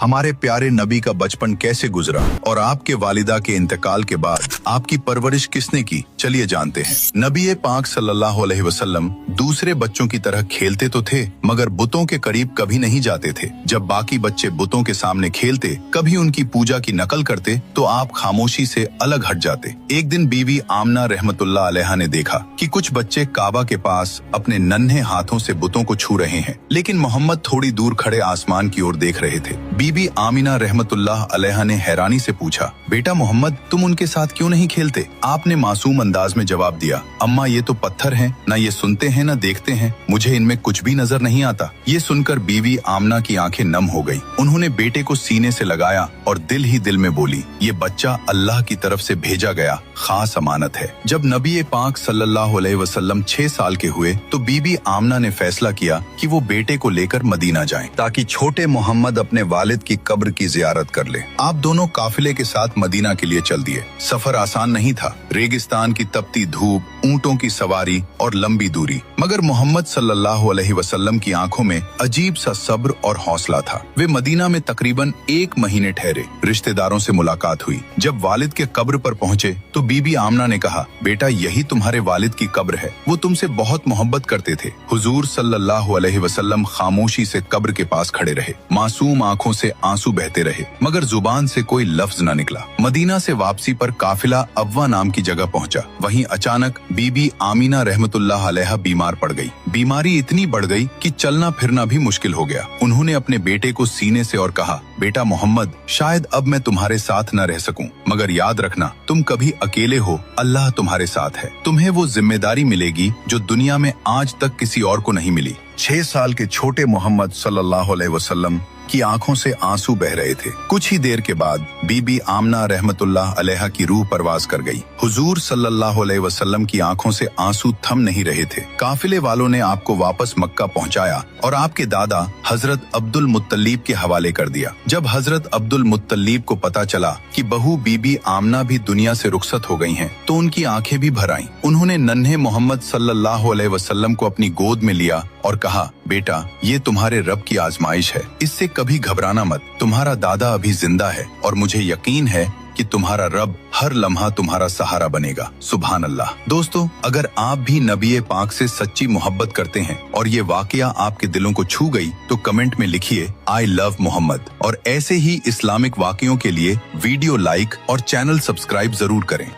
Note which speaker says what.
Speaker 1: हमारे प्यारे नबी का बचपन कैसे गुजरा और आपके वालिदा के इंतकाल के बाद आपकी परवरिश किसने की, चलिए जानते हैं। नबी पाक सल्लल्लाहु अलैहि वसल्लम दूसरे बच्चों की तरह खेलते तो थे मगर बुतों के करीब कभी नहीं जाते थे। जब बाकी बच्चे बुतों के सामने खेलते, कभी उनकी पूजा की नकल करते तो आप खामोशी से अलग हट जाते। एक दिन बीवी आमना रहमतुल्लाह अलैहा ने देखा कि कुछ बच्चे काबा के पास अपने नन्हे हाथों से बुतों को छू रहे हैं, लेकिन मोहम्मद थोड़ी दूर खड़े आसमान की ओर देख रहे थे। बीबी आमिना रहमतुल्लाह अलैहा ने हैरानी से पूछा, बेटा मोहम्मद, तुम उनके साथ क्यों नहीं खेलते? आपने मासूम अंदाज में जवाब दिया, अम्मा ये तो पत्थर हैं, न ये सुनते हैं न देखते हैं, मुझे इनमें कुछ भी नजर नहीं आता। ये सुनकर बीवी आमना की आंखें नम हो गई। उन्होंने बेटे को सीने से लगाया और दिल ही दिल में बोली, ये बच्चा अल्लाह की तरफ से भेजा गया खास अमानत है। जब नबी पाक सल्लल्लाहु अलैहि वसल्लम 6 साल के हुए तो बीबी आमना ने फैसला किया कि वो बेटे को लेकर मदीना जाएं ताकि छोटे मोहम्मद अपने वालिद की कब्र की जियारत कर ले। आप दोनों काफिले के साथ मदीना के लिए चल दिए। सफर आसान नहीं था, रेगिस्तान की तपती धूप, ऊंटों की सवारी और लंबी दूरी, मगर मोहम्मद सल्लल्लाहु अलैहि वसल्लम की आंखों में अजीब सा सब्र और हौसला था। वे मदीना में तकरीबन 1 महीने ठहरे। रिश्तेदारों से मुलाकात हुई। जब वालिद के कब्र पर पहुंचे तो बीबी आमना ने कहा, बेटा यही तुम्हारे वालिद की कब्र है, वो तुमसे बहुत मोहब्बत करते थे। हुजूर सल्लल्लाहु अलैहि वसल्लम खामोशी से कब्र के पास खड़े रहे। मासूम आंखों से आंसू बहते रहे मगर जुबान से कोई लफ्ज न निकला। मदीना से वापसी पर काफिला अब्वा नाम की जगह पहुंचा। वहीं अचानक बीबी आमीना रहमतुल्लाह अलैहा बीमार पड़ गई। बीमारी इतनी बढ़ गई कि चलना फिरना भी मुश्किल हो गया। उन्होंने अपने बेटे को सीने से और कहा, बेटा मोहम्मद, शायद अब मैं तुम्हारे साथ न रह सकूं, मगर याद रखना तुम कभी अकेले हो, अल्लाह तुम्हारे साथ है। तुम्हें वो जिम्मेदारी मिलेगी जो दुनिया में आज तक किसी और को नहीं मिली। 6 साल के छोटे मोहम्मद सल्लल्लाहु अलैहि वसल्लम की आंखों से आंसू बह रहे थे। कुछ ही देर के बाद बीबी आमना रहमतुल्लाह अलैहा की रूह परवाज कर गई। हुजूर सल्लल्लाहु अलैहि वसल्लम की आंखों से आंसू थम नहीं रहे थे। काफिले वालों ने आपको वापस मक्का पहुंचाया और आपके दादा हजरत अब्दुल मुत्तलीब के हवाले कर दिया। जब हजरत अब्दुल मुत्तलीब को पता चला कि बहू बीबी आमना भी दुनिया से रुखसत हो गई हैं, तो उनकी आंखें भी भर आईं। उन्होंने नन्हे मोहम्मद सल्लल्लाहु अलैहि वसल्लम को अपनी गोद में लिया और कहा, बेटा ये तुम्हारे रब की आजमाइश है, इससे कभी घबराना मत। तुम्हारा दादा अभी जिंदा है और मुझे यकीन है कि तुम्हारा रब हर लम्हा तुम्हारा सहारा बनेगा। सुभान अल्लाह। दोस्तों, अगर आप भी नबी पाक से सच्ची मोहब्बत करते हैं और ये वाकया आपके दिलों को छू गई तो कमेंट में लिखिए, आई लव मोहम्मद। और ऐसे ही इस्लामिक वाकयों के लिए वीडियो लाइक और चैनल सब्सक्राइब जरूर करें।